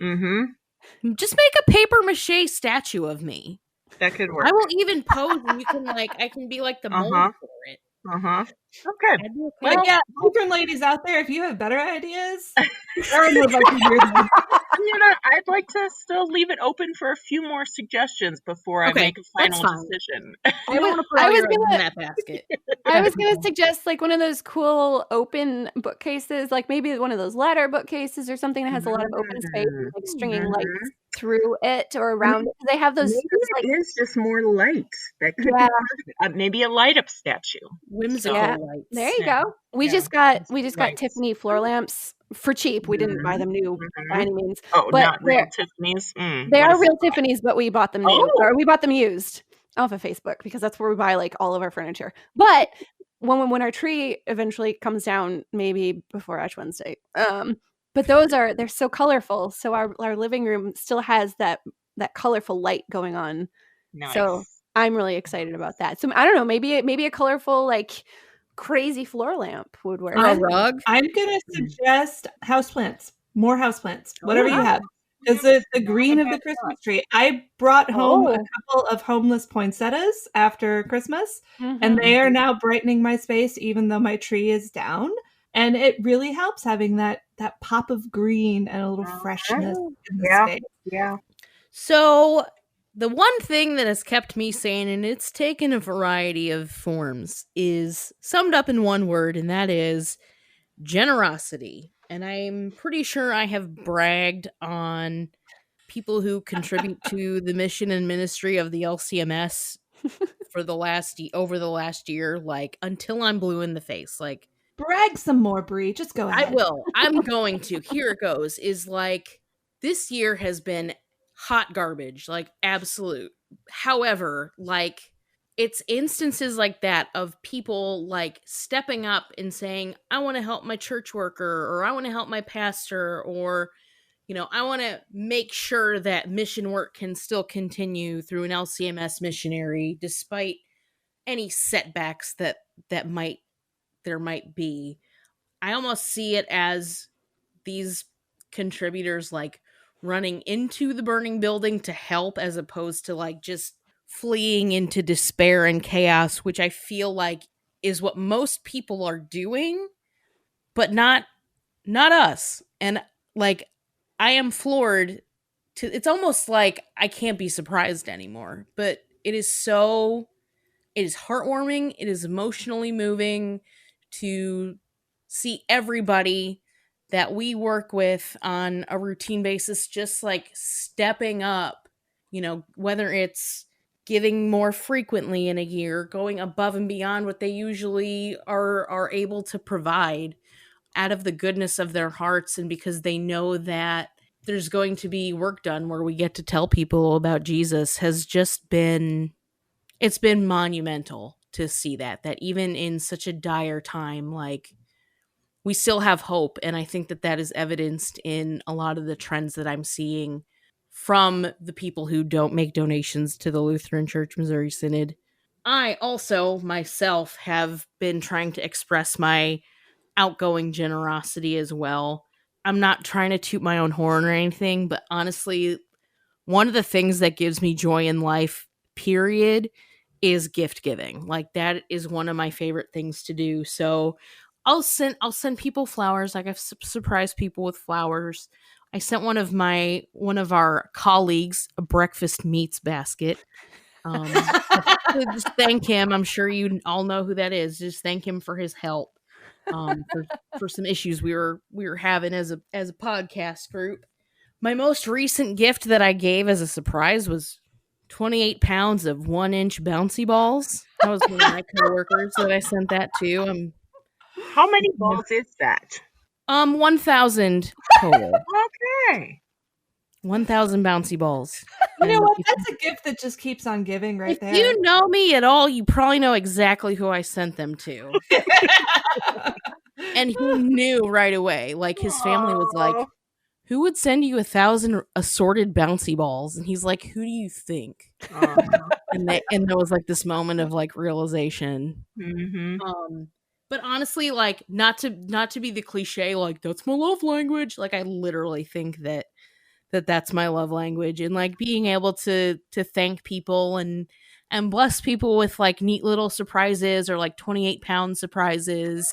Mm-hmm. Just make a paper mache statue of me. That could work. I will even pose, and you can I can be like the mold for it. Okay. Well, yeah, Lutheran ladies out there, if you have better ideas, Erin would like to hear them. I'd like to still leave it open for a few more suggestions before I make a final decision. I was gonna in that basket. I was gonna suggest like one of those cool open bookcases, like maybe one of those ladder bookcases or something that has a lot of open space, like stringing lights through it or around it. They have those. Maybe it is just more light. That could be maybe a light up statue. Whimsical lights. There you go. We just got Tiffany floor lamps for cheap. We didn't buy them new by any means. Oh, but not real Tiffany's. They are real Tiffany's, but we bought them new, or we bought them used off of Facebook, because that's where we buy like all of our furniture. But when our tree eventually comes down, maybe before Ash Wednesday. But they're so colorful. So our living room still has that colorful light going on. Nice. So I'm really excited about that. So I don't know, maybe a colorful, like crazy floor lamp would work. Or a rug. I'm gonna suggest houseplants, more houseplants, whatever you have. Is it the green of the Christmas tree? I brought home a couple of homeless poinsettias after Christmas, and they are now brightening my space, even though my tree is down. And it really helps having that pop of green and a little freshness in the space. Yeah. So the one thing that has kept me sane, and it's taken a variety of forms, is summed up in one word, and that is generosity. And I'm pretty sure I have bragged on people who contribute to the mission and ministry of the LCMS over the last year, like until I'm blue in the face. Like, brag some more, Brie. Just go ahead. I will. I'm going to. Here it goes. Is like, this year has been hot garbage, like absolute. However, like, it's instances like that of people like stepping up and saying, I want to help my church worker, or I want to help my pastor, or, I want to make sure that mission work can still continue through an LCMS missionary, despite any setbacks that there might be. I almost see it as these contributors like running into the burning building to help, as opposed to like just fleeing into despair and chaos, which I feel like is what most people are doing, but not us. And like, I am floored it's almost like I can't be surprised anymore, but it is heartwarming. It is emotionally moving to see everybody that we work with on a routine basis just like stepping up, whether it's giving more frequently in a year, going above and beyond what they usually are able to provide out of the goodness of their hearts, and because they know that there's going to be work done where we get to tell people about Jesus, has just been, it's been monumental. to see that even in such a dire time, like, we still have hope. And I think that is evidenced in a lot of the trends that I'm seeing from the people who don't make donations to the Lutheran Church Missouri Synod. I also myself have been trying to express my outgoing generosity as well. I'm not trying to toot my own horn or anything, but honestly, one of the things that gives me joy in life, period, is gift giving. Like, that is one of my favorite things to do. So I'll send people flowers. Like, I've surprised people with flowers. I sent one of our colleagues a breakfast meats basket. Just thank him. I'm sure you all know who that is. Just thank him for his help. For some issues we were having as a podcast group. My most recent gift that I gave as a surprise was 28 pounds of 1-inch bouncy balls. That was one of my coworkers that I sent that to. How many balls is that? 1,000 total. Okay. 1,000 bouncy balls. You know what? That's a gift that just keeps on giving right there. If you know me at all, you probably know exactly who I sent them to. And he knew right away. Like, his family was like, who would send you 1,000 assorted bouncy balls? And he's like, who do you think? And there was like this moment of like realization. Mm-hmm. But honestly, like, not to be the cliche, like, that's my love language. Like, I literally think that's my love language, and like being able to thank people and bless people with like neat little surprises or like 28-pound surprises.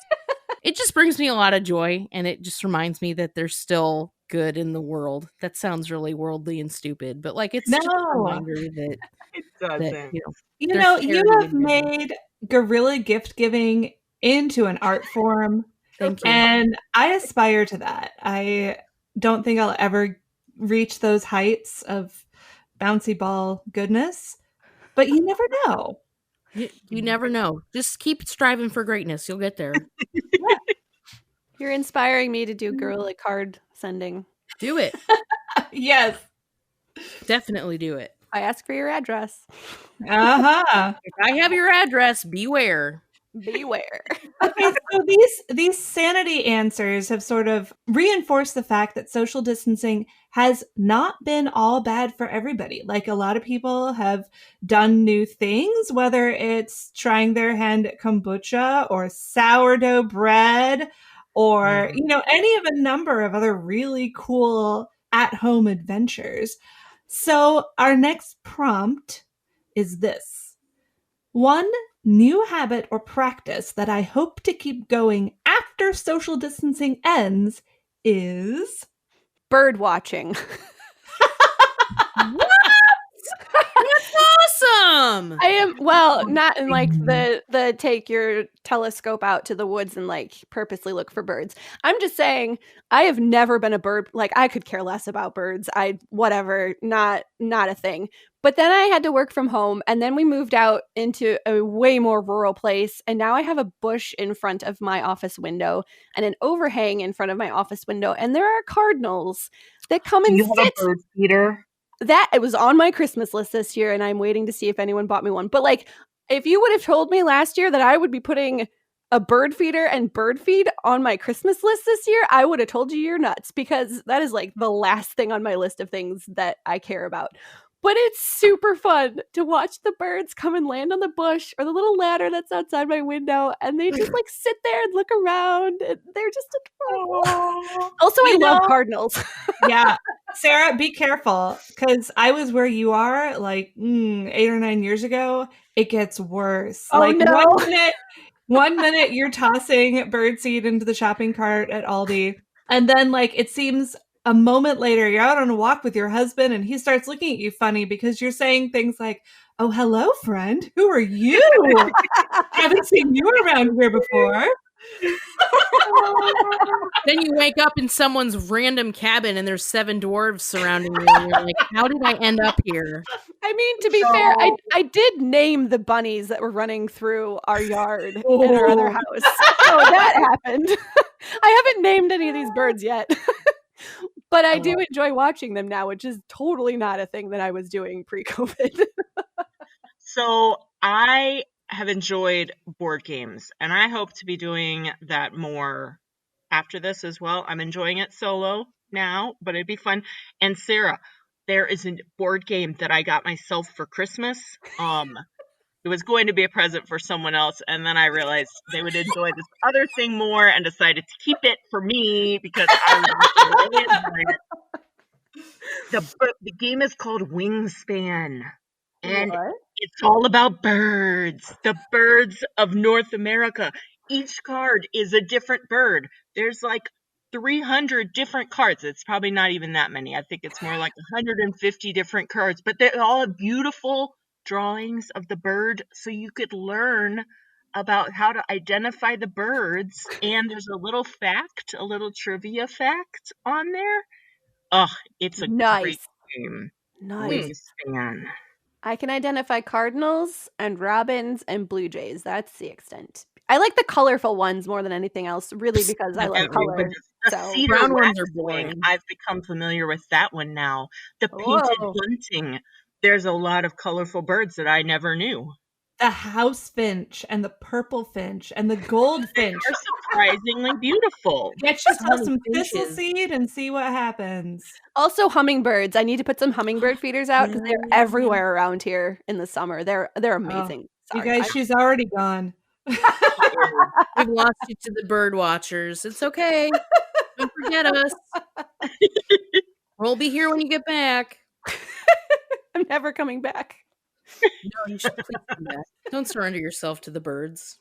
It just brings me a lot of joy, and it just reminds me that there's still good in the world. That sounds really worldly and stupid, but like, it's just a reminder that it doesn't. That, you have made guerrilla gift giving into an art form. Thank you. And I aspire to that. I don't think I'll ever reach those heights of bouncy ball goodness, but you never know. You never know. Just keep striving for greatness. You'll get there. Yeah. You're inspiring me to do guerrilla card sending. Do it. Yes. Definitely do it. I ask for your address. Uh-huh. If I have your address, beware. Beware. Okay, so these sanity answers have sort of reinforced the fact that social distancing has not been all bad for everybody. Like, a lot of people have done new things, whether it's trying their hand at kombucha or sourdough bread or, any of a number of other really cool at-home adventures. So our next prompt is this. One new habit or practice that I hope to keep going after social distancing ends is bird watching. What? That's awesome. I am not in like the take your telescope out to the woods and like purposely look for birds. I'm just saying I have never been a bird. Like, I could care less about birds. Not a thing. But then I had to work from home, and then we moved out into a way more rural place, and now I have a bush in front of my office window and an overhang in front of my office window, and there are cardinals that come and you sit. Have a bird feeder? That it was on my Christmas list this year, and I'm waiting to see if anyone bought me one. But like, if you would have told me last year that I would be putting a bird feeder and bird feed on my Christmas list this year, I would have told you you're nuts, because that is like the last thing on my list of things that I care about. But it's super fun to watch the birds come and land on the bush or the little ladder that's outside my window, and they just like sit there and look around, and they're just adorable. Also, I love cardinals. Yeah. Sarah, be careful, because I was where you are like 8 or 9 years ago. It gets worse. Oh, like no. one minute you're tossing birdseed into the shopping cart at Aldi, and then like it seems a moment later you're out on a walk with your husband and he starts looking at you funny because you're saying things like, "Oh, hello, friend. Who are you? Haven't seen you around here before." Then you wake up in someone's random cabin and there's 7 dwarves surrounding you, and you're like, how did I end up here? I mean, to be fair, I did name the bunnies that were running through our yard in our other house. So that happened. I haven't named any of these birds yet. But I do enjoy watching them now, which is totally not a thing that I was doing pre-COVID. So I have enjoyed board games, and I hope to be doing that more after this as well. I'm enjoying it solo now, but it'd be fun. And Sarah, there is a board game that I got myself for Christmas. It was going to be a present for someone else, and then I realized they would enjoy this other thing more and decided to keep it for me because I would really enjoy it. The game is called Wingspan, and it's all about birds, the birds of North America. Each card is a different bird. There's like 300 different cards. It's probably not even that many. I think it's more like 150 different cards, but they all have beautiful drawings of the bird, so you could learn about how to identify the birds. And there's a little trivia fact on there. Oh, it's a great game. Nice. Wingspan. I can identify cardinals and robins and blue jays. That's the extent. I like the colorful ones more than anything else, really, because I like color. The cedar brown ones are wrestling, boring. I've become familiar with that one now. The painted bunting. There's a lot of colorful birds that I never knew. The house finch and the purple finch and the gold finch are surprisingly beautiful. Get yourself some thistle seed and see what happens. Also, hummingbirds. I need to put some hummingbird feeders out because they're everywhere around here in the summer. They're amazing. You guys, she's already gone. We've lost you to the bird watchers. It's okay. Don't forget us. We'll be here when you get back. I'm never coming back. No, you should please come back. Don't surrender yourself to the birds.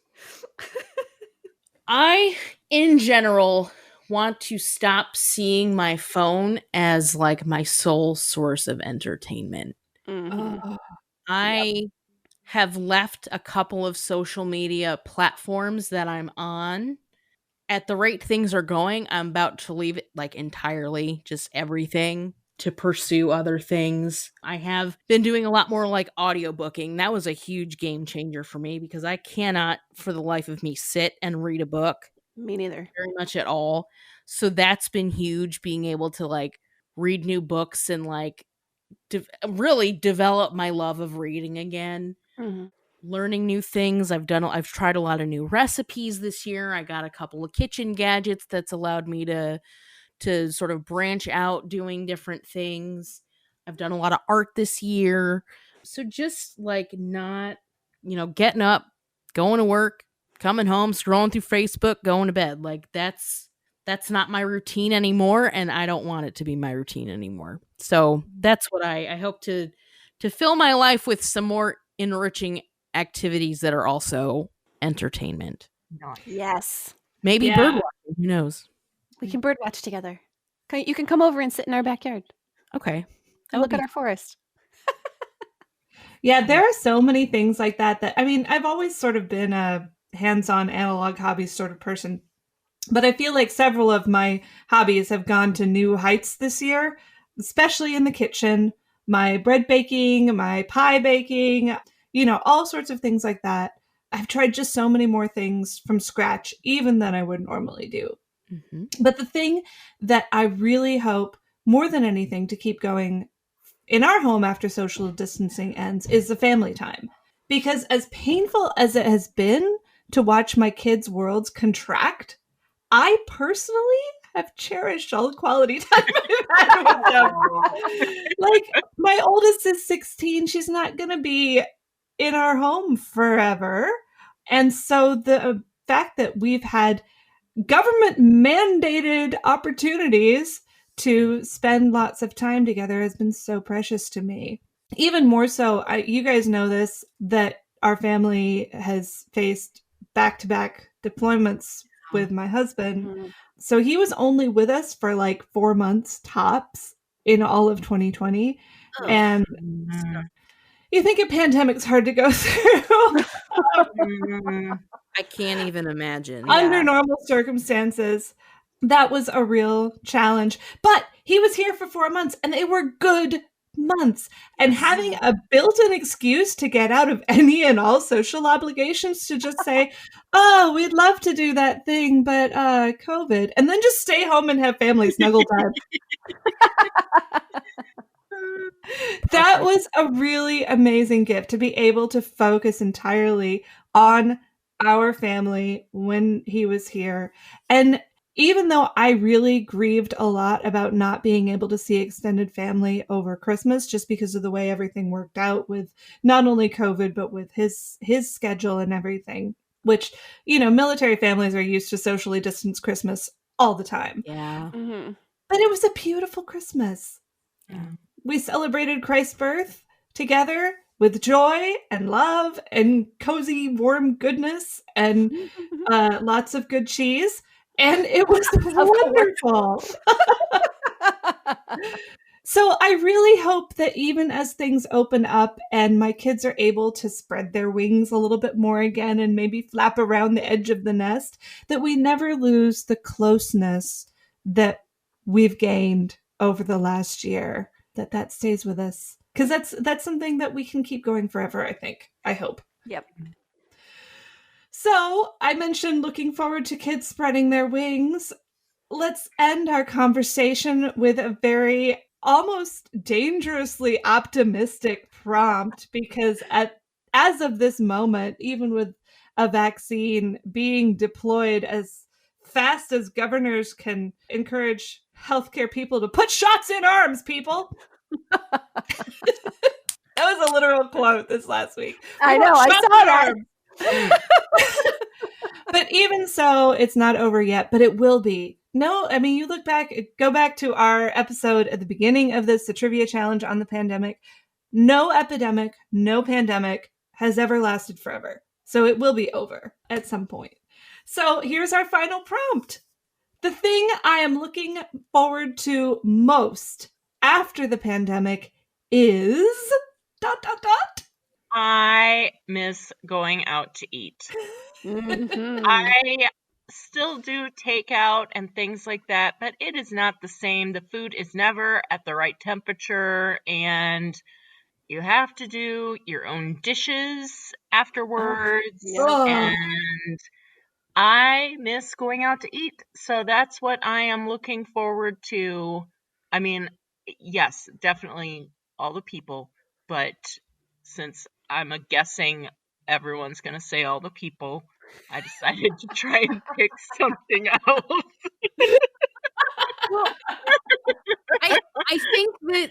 I, in general, want to stop seeing my phone as like my sole source of entertainment. Mm-hmm. I have left a couple of social media platforms that I'm on. At the rate things are going, I'm about to leave it like entirely, just everything, to pursue other things. I have been doing a lot more like audiobooking. That was a huge game changer for me because I cannot for the life of me sit and read a book. Me neither. Very much at all. So that's been huge, being able to like read new books and like really develop my love of reading again. Mm-hmm. Learning new things. I've tried a lot of new recipes this year. I got a couple of kitchen gadgets that's allowed me to sort of branch out doing different things. I've done a lot of art this year. So just like not, getting up, going to work, coming home, scrolling through Facebook, going to bed. Like that's not my routine anymore. And I don't want it to be my routine anymore. So that's what I hope to fill my life with some more enriching activities that are also entertainment. Yes. Maybe bird watching. Who knows? We can bird watch together. You can come over and sit in our backyard. Okay. And look at our forest. Yeah, there are so many things like that. I mean, I've always sort of been a hands-on analog hobbies sort of person. But I feel like several of my hobbies have gone to new heights this year, especially in the kitchen. My bread baking, my pie baking, all sorts of things like that. I've tried just so many more things from scratch, even than I would normally do. Mm-hmm. But the thing that I really hope more than anything to keep going in our home after social distancing ends is the family time. Because as painful as it has been to watch my kids' worlds contract, I personally have cherished all the quality time I've had with them. Like, my oldest is 16. She's not going to be in our home forever. And so the fact that we've had government mandated opportunities to spend lots of time together has been so precious to me. Even more so, you guys know this, that our family has faced back-to-back deployments with my husband. Mm-hmm. So he was only with us for like 4 months tops in all of 2020. Oh. And you think a pandemic's hard to go through. I can't even imagine. Under normal circumstances, that was a real challenge. But he was here for 4 months, and they were good months. And having a built-in excuse to get out of any and all social obligations to just say, oh, we'd love to do that thing, but COVID. And then just stay home and have family snuggle time. That was a really amazing gift, to be able to focus entirely on our family when he was here. And even though I really grieved a lot about not being able to see extended family over Christmas, just because of the way everything worked out with not only COVID, but with his schedule and everything, which, military families are used to socially distanced Christmas all the time. Yeah. Mm-hmm. But it was a beautiful Christmas. Yeah. We celebrated Christ's birth together with joy and love and cozy, warm goodness and lots of good cheese. And it was wonderful. So I really hope that even as things open up and my kids are able to spread their wings a little bit more again and maybe flap around the edge of the nest, that we never lose the closeness that we've gained over the last year, that stays with us. Because that's something that we can keep going forever, I think. I hope. Yep. So I mentioned looking forward to kids spreading their wings. Let's end our conversation with a very almost dangerously optimistic prompt, because as of this moment, even with a vaccine being deployed as fast as governors can encourage healthcare people to put shots in arms, people. That was a literal quote this last week. I know, I saw that. But even so, it's not over yet, but it will be. No, I mean, go back to our episode at the beginning of this, the trivia challenge on the pandemic. No epidemic, no pandemic has ever lasted forever. So it will be over at some point. So here's our final prompt. The thing I am looking forward to most after the pandemic is... ... I miss going out to eat. Mm-hmm. I still do takeout and things like that, but it is not the same. The food is never at the right temperature, and you have to do your own dishes afterwards. And I miss going out to eat. So that's what I am looking forward to. I mean, yes, definitely all the people, but since I'm guessing everyone's going to say all the people, I decided to try and pick something else. Well, I think that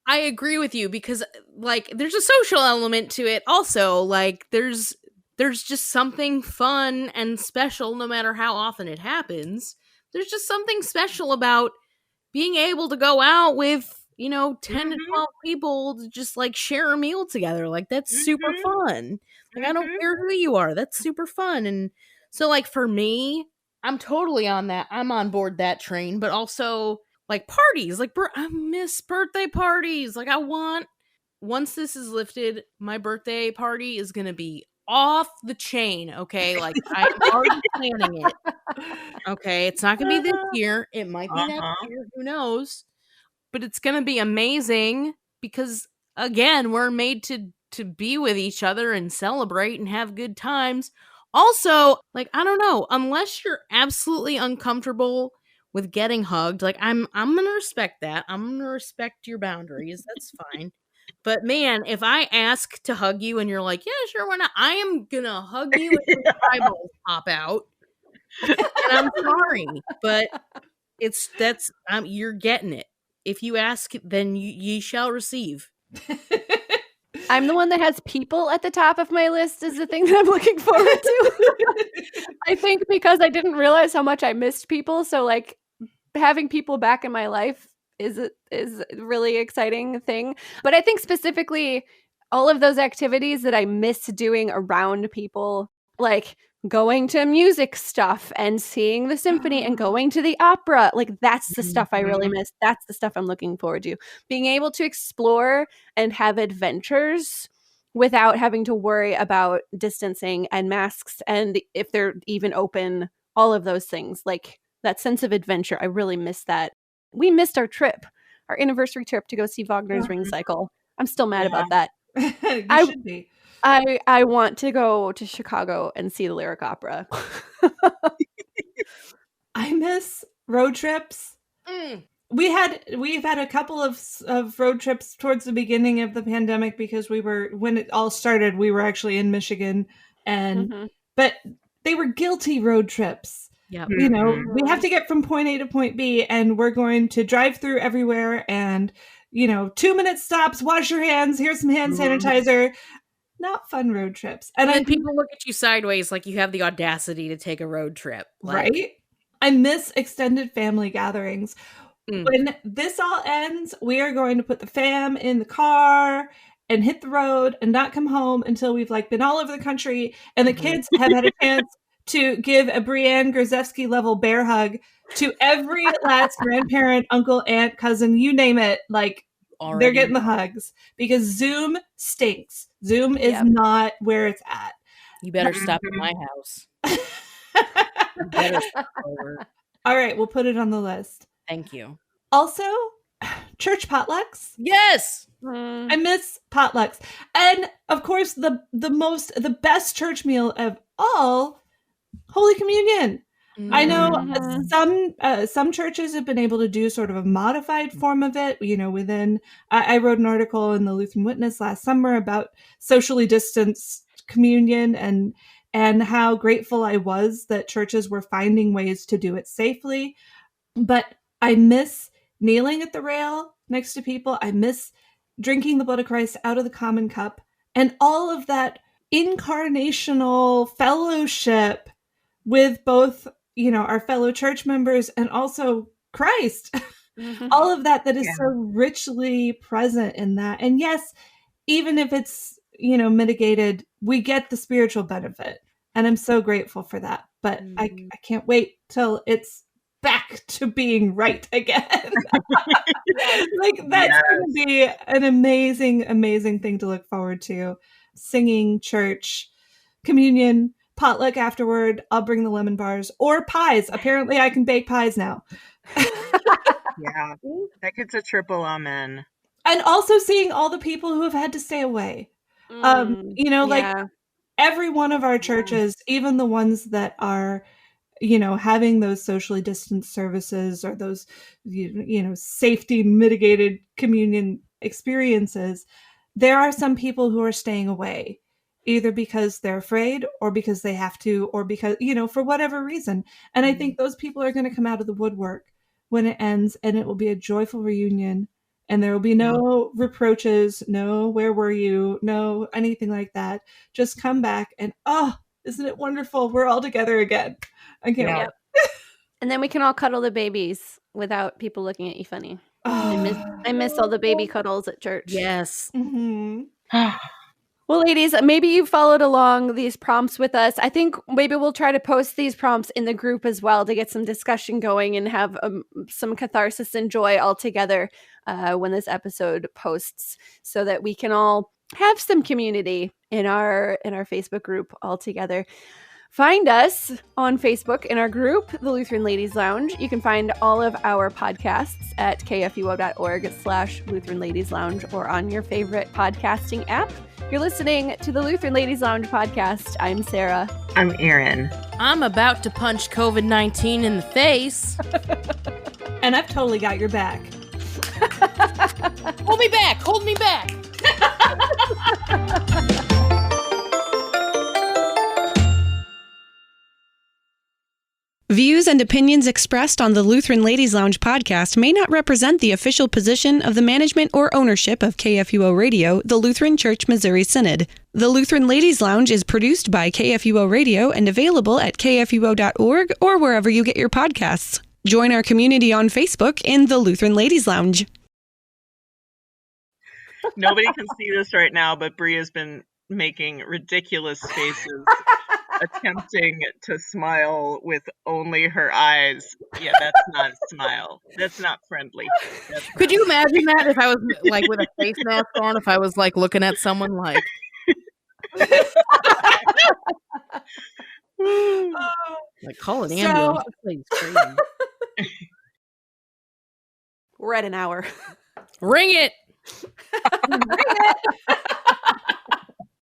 I agree with you, because like there's a social element to it also. Like there's just something fun and special no matter how often it happens. There's just something special about being able to go out with, 10 to 12 people to just like share a meal together. Like that's super fun. Like I don't care who you are. That's super fun. And so like for me, I'm totally on that. I'm on board that train, but also like parties, like I miss birthday parties. Like once this is lifted, my birthday party is going to be off the chain. Okay. Like I'm already planning it. Okay. It's not going to be this year. It might be next year. Who knows? But it's going to be amazing because, again, we're made to be with each other and celebrate and have good times. Also, like, I don't know, unless you're absolutely uncomfortable with getting hugged, like, I'm going to respect that. I'm going to respect your boundaries. That's fine. But, man, if I ask to hug you and you're like, yeah, sure, why not? I am going to hug you and your eyeballs pop out. And I'm sorry, but you're getting it. If you ask, then ye shall receive. I'm the one that has people at the top of my list is the thing that I'm looking forward to. I think because I didn't realize how much I missed people. So like having people back in my life is a really exciting thing. But I think specifically all of those activities that I miss doing around people, like going to music stuff and seeing the symphony and going to the opera, like that's the stuff I really miss. That's the stuff I'm looking forward to. Being able to explore and have adventures without having to worry about distancing and masks, and if they're even open, all of those things, like that sense of adventure. I really miss that. We missed our trip, our anniversary trip to go see Wagner's Ring Cycle. I'm still mad about that. You should be. I want to go to Chicago and see the Lyric Opera. I miss road trips. We've had a couple of road trips towards the beginning of the pandemic because when it all started, we were actually in Michigan, and but they were guilty road trips. Yeah. You know, we have to get from point A to point B, and we're going to drive through everywhere, and 2-minute stops, wash your hands, here's some hand sanitizer. Not fun road trips. And then people look at you sideways like you have the audacity to take a road trip. Right? I miss extended family gatherings. When this all ends, we are going to put the fam in the car and hit the road and not come home until we've been all over the country and the kids have had a chance to give a Brienne Grozewski level bear hug to every last grandparent, uncle, aunt, cousin, you name it. Already. They're getting the hugs because Zoom stinks. Zoom is not where it's at. You better stop at my house. You better stop over. All right, we'll put it on the list. Thank you. Also, church potlucks. Yes. I miss potlucks. And of course, the best church meal of all, Holy Communion. I know some churches have been able to do sort of a modified form of it. Within I wrote an article in the Lutheran Witness last summer about socially distanced communion and how grateful I was that churches were finding ways to do it safely. But I miss kneeling at the rail next to people. I miss drinking the blood of Christ out of the common cup and all of that incarnational fellowship with both our fellow church members and also Christ. All of that is so richly present in that. And yes, even if it's, mitigated, we get the spiritual benefit. And I'm so grateful for that. But I can't wait till it's back to being right again. That's going to be an amazing, amazing thing to look forward to. Singing, church, communion, potluck afterward. I'll bring the lemon bars or pies. Apparently I can bake pies now. Yeah, that gets a triple amen. And also seeing all the people who have had to stay away. Every one of our churches, even the ones that are, having those socially distanced services or those, safety mitigated communion experiences, there are some people who are staying away. Either because they're afraid or because they have to, or because, for whatever reason. And I think those people are going to come out of the woodwork when it ends, and it will be a joyful reunion, and there will be no reproaches, no, where were you? No, anything like that. Just come back and, isn't it wonderful? We're all together again. I can't wait. And then we can all cuddle the babies without people looking at you funny. I miss all the baby cuddles at church. Yes. Well, ladies, maybe you followed along these prompts with us. I think maybe we'll try to post these prompts in the group as well to get some discussion going and have some catharsis and joy all together when this episode posts, so that we can all have some community in our Facebook group all together. Find us on Facebook in our group, the Lutheran Ladies Lounge. You can find all of our podcasts at kfuo.org/Lutheran Ladies Lounge or on your favorite podcasting app. You're listening to the Lutheran Ladies Lounge podcast. I'm Sarah. I'm Erin. I'm about to punch COVID-19 in the face. And I've totally got your back. Hold me back. Hold me back. Views and opinions expressed on the Lutheran Ladies Lounge podcast may not represent the official position of the management or ownership of KFUO Radio, the Lutheran Church Missouri Synod. The Lutheran Ladies Lounge is produced by KFUO Radio and available at kfuo.org or wherever you get your podcasts. Join our community on Facebook in the Lutheran Ladies Lounge. Nobody can see this right now, but Bree has been making ridiculous faces, attempting to smile with only her eyes. Yeah, that's not a smile. That's not friendly. Could you imagine that if I was with a face mask on, if I was looking at someone like call an ambulance. This thing's crazy. We're at an hour. Ring it. Ring it.